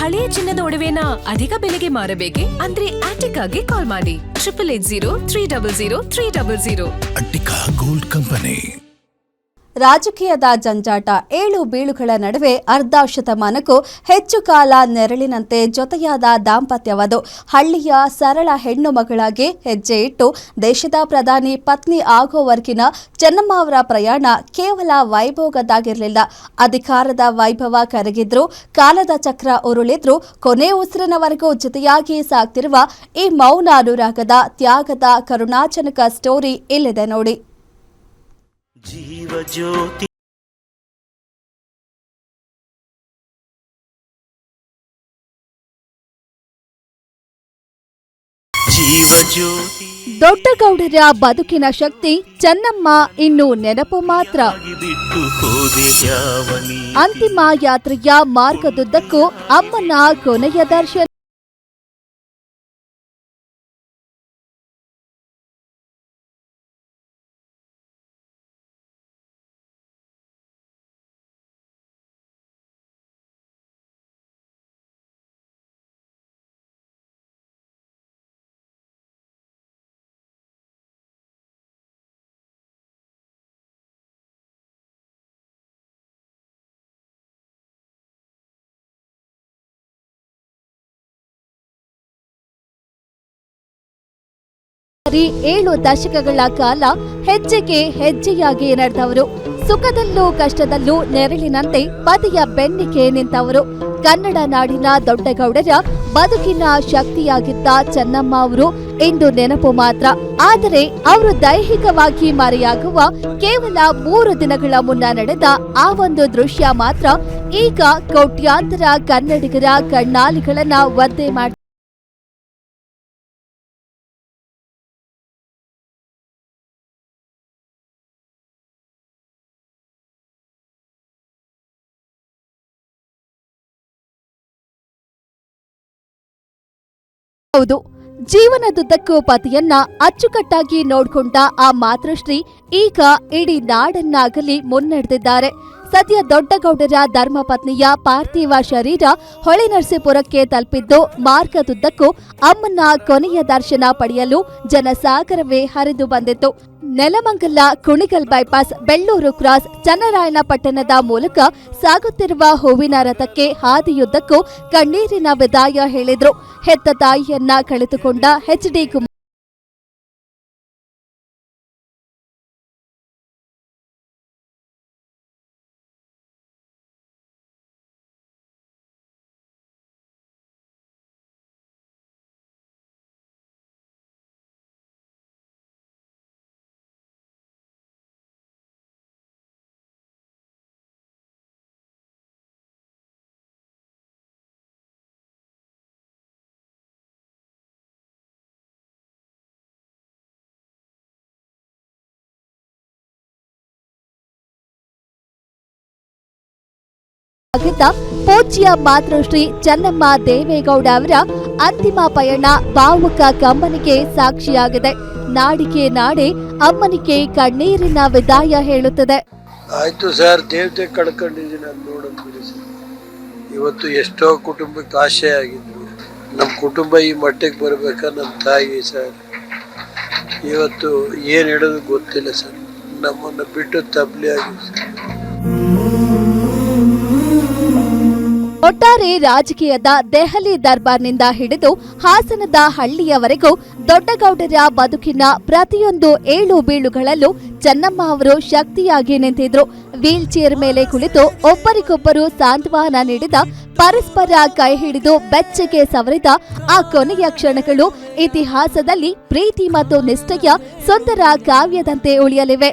ಹಳೆಯ ಚಿನ್ನದ ಒಡವೆನ ಅಧಿಕ ಬೆಲೆಗೆ ಮಾರಬೇಕೆ? ಅಂದ್ರೆ ಆಟಿಕಾಗೆ ಕಾಲ್ ಮಾಡಿ 8880300300. Attica gold company. ರಾಜಕೀಯದ ಜಂಜಾಟ, ಏಳು ಬೀಳುಗಳ ನಡುವೆ ಅರ್ಧ ಶತಮಾನಕ್ಕೂ ಹೆಚ್ಚು ಕಾಲ ನೆರಳಿನಂತೆ ಜೊತೆಯಾದ ದಾಂಪತ್ಯವದು ಹಳ್ಳಿಯ ಸರಳ ಹೆಣ್ಣು ಮಗಳಾಗಿ ಹೆಜ್ಜೆ ಇಟ್ಟು ದೇಶದ ಪ್ರಧಾನಿ ಪತ್ನಿ ಆಗೋವರೆಗಿನ ಚೆನ್ನಮ್ಮ ಅವರ ಪ್ರಯಾಣ ಕೇವಲ ವೈಭೋಗದಾಗಿರಲಿಲ್ಲ. ಅಧಿಕಾರದ ವೈಭವ ಕರಗಿದ್ರು, ಕಾಲದ ಚಕ್ರ ಉರುಳಿದ್ರು, ಕೊನೆ ಉಸಿರಿನವರೆಗೂ ಜೊತೆಯಾಗಿ ಸಾಗ್ತಿರುವ ಈ ಮೌನ ಅನುರಾಗದ ತ್ಯಾಗದ ಕರುಣಾಜನಕ ಸ್ಟೋರಿ ಇಲ್ಲಿದೆ ನೋಡಿ. ಜೀವ ಜ್ಯೋತಿ ದೊಡ್ಡಗೌಡರ ಬದುಕಿನ ಶಕ್ತಿ ಚೆನ್ನಮ್ಮ ಇನ್ನು ನೆನಪು ಮಾತ್ರ. ಅಂತಿಮ ಯಾತ್ರೆಯ ಮಾರ್ಗದುದ್ದಕ್ಕೂ ಅಮ್ಮನ ಕೊನೆಯ ದರ್ಶನ. ಏಳು ದಶಕಗಳ ಕಾಲ ಹೆಜ್ಜೆಗೆ ಹೆಜ್ಜೆಯಾಗಿ ನಡೆದವರು. ಸುಖದಲ್ಲೂ ಕಷ್ಟದಲ್ಲೂ ನೆರಳಿನಂತೆ ಪತಿಯ ಬೆನ್ನಿಗೆ ನಿಂತವರು. ಕನ್ನಡ ನಾಡಿನ ದೊಡ್ಡಗೌಡರ ಬದುಕಿನ ಶಕ್ತಿಯಾಗಿದ್ದ ಚೆನ್ನಮ್ಮ ಅವರು ಇಂದು ನೆನಪು ಮಾತ್ರ. ಆದರೆ ಅವರು ದೈಹಿಕವಾಗಿ ಮರೆಯಾಗುವ ಕೇವಲ 3 ದಿನಗಳ ಮುನ್ನ ನಡೆದ ಆ ಒಂದು ದೃಶ್ಯ ಮಾತ್ರ ಈಗ ಕೋಟ್ಯಾಂತರ ಕನ್ನಡಿಗರ ಕಣ್ಣಾಲಿಗಳನ್ನ ಒದ್ದೆ ಮಾಡಿ. ಹೌದು, ಜೀವನದುದ್ದಕ್ಕೂ ಪತಿಯನ್ನ ಅಚ್ಚುಕಟ್ಟಾಗಿ ನೋಡ್ಕೊಂಡ ಆ ಮಾತೃಶ್ರೀ ಈಗ ಇಡೀ ನಾಡನ್ನಾಗಲಿ ಮುನ್ನಡೆದಿದ್ದಾರೆ. ಸದ್ಯ ದೊಡ್ಡಗೌಡರ ಧರ್ಮಪತ್ನಿಯ ಪಾರ್ಥಿವ ಶರೀರ ಹೊಳೆನರಸೀಪುರಕ್ಕೆ ತಲುಪಿದ್ದು ಮಾರ್ಗದುದ್ದಕ್ಕೂ ಅಮ್ಮನ ಕೊನೆಯ ದರ್ಶನ ಪಡೆಯಲು ಜನಸಾಗರವೇ ಹರಿದು ಬಂದಿತ್ತು. ನೆಲಮಂಗಲ ಕುಣಿಗಲ್ ಬೈಪಾಸ್, ಬೆಳ್ಳೂರು ಕ್ರಾಸ್, ಚನ್ನರಾಯಣಪಟ್ಟಣದ ಮೂಲಕ ಸಾಗುತ್ತಿರುವ ಹೂವಿನ ರಥಕ್ಕೆ ಹಾದಿಯುದ್ದಕ್ಕೂ ಕಣ್ಣೀರಿನ ವಿದಾಯ ಹೇಳಿದ್ರು. ಹೆತ್ತ ತಾಯಿಯನ್ನ ಕಳೆದುಕೊಂಡ ಎಚ್.ಡಿ. ಪೂಜ್ಯ ಮಾತೃಶ್ರೀ ಚೆನ್ನಮ್ಮ ದೇವೇಗೌಡ ಅವರ ಅಂತಿಮ ಪಯಣ ಭಾವುಕ ಕಂಬನಿಗೆ ಸಾಕ್ಷಿಯಾಗಿದೆ. ನಾಡಿಗೆ ನಾಡೆ ಅಮ್ಮನಿಗೆ ಕಣ್ಣೀರಿನ ವಿದಾಯ ಹೇಳುತ್ತದೆ. ಆಯ್ತು ಸರ್, ದೇವತೆ ಕಳ್ಕೊಂಡಿದ್ದೀನಿ ಅಂತ ನೋಡೋದು ಸರ್. ಇವತ್ತು ಎಷ್ಟೋ ಕುಟುಂಬಕ್ಕೆ ಆಶೆ ಆಗಿದ್ರು. ನಮ್ಮ ಕುಟುಂಬ ಈ ಮಟ್ಟಿಗೆ ಬರ್ಬೇಕಾ ನಮ್ಮ ತಾಯಿ ಸರ್. ಇವತ್ತು ಏನು ಹೇಳೋದು ಗೊತ್ತಿಲ್ಲ ಸರ್. ನಮ್ಮನ್ನು ಬಿಟ್ಟು ತಬ್ಲಿ ಆಗಿದೆ ಸರ್. ಒಟ್ಟಾರೆ ರಾಜಕೀಯದ ದೆಹಲಿ ದರ್ಬಾರ್ನಿಂದ ಹಿಡಿದು ಹಾಸನದ ಹಳ್ಳಿಯವರೆಗೂ ದೊಡ್ಡಗೌಡರ ಬದುಕಿನ ಪ್ರತಿಯೊಂದು ಏಳು ಬೀಳುಗಳಲ್ಲೂ ಚೆನ್ನಮ್ಮ ಅವರು ಶಕ್ತಿಯಾಗಿ ನಿಂತಿದ್ರು. ವೀಲ್ ಚೇರ್ ಮೇಲೆ ಕುಳಿತು ಒಬ್ಬರಿಗೊಬ್ಬರು ಸಾಂತ್ವನ ನೀಡಿದ, ಪರಸ್ಪರ ಕೈ ಹಿಡಿದು ಬೆಚ್ಚಗೆ ಸವರಿದ ಆ ಕೊನೆಯ ಕ್ಷಣಗಳು ಇತಿಹಾಸದಲ್ಲಿ ಪ್ರೀತಿ ಮತ್ತು ನಿಷ್ಠೆಯ ಸುಂದರ ಕಾವ್ಯದಂತೆ ಉಳಿಯಲಿವೆ.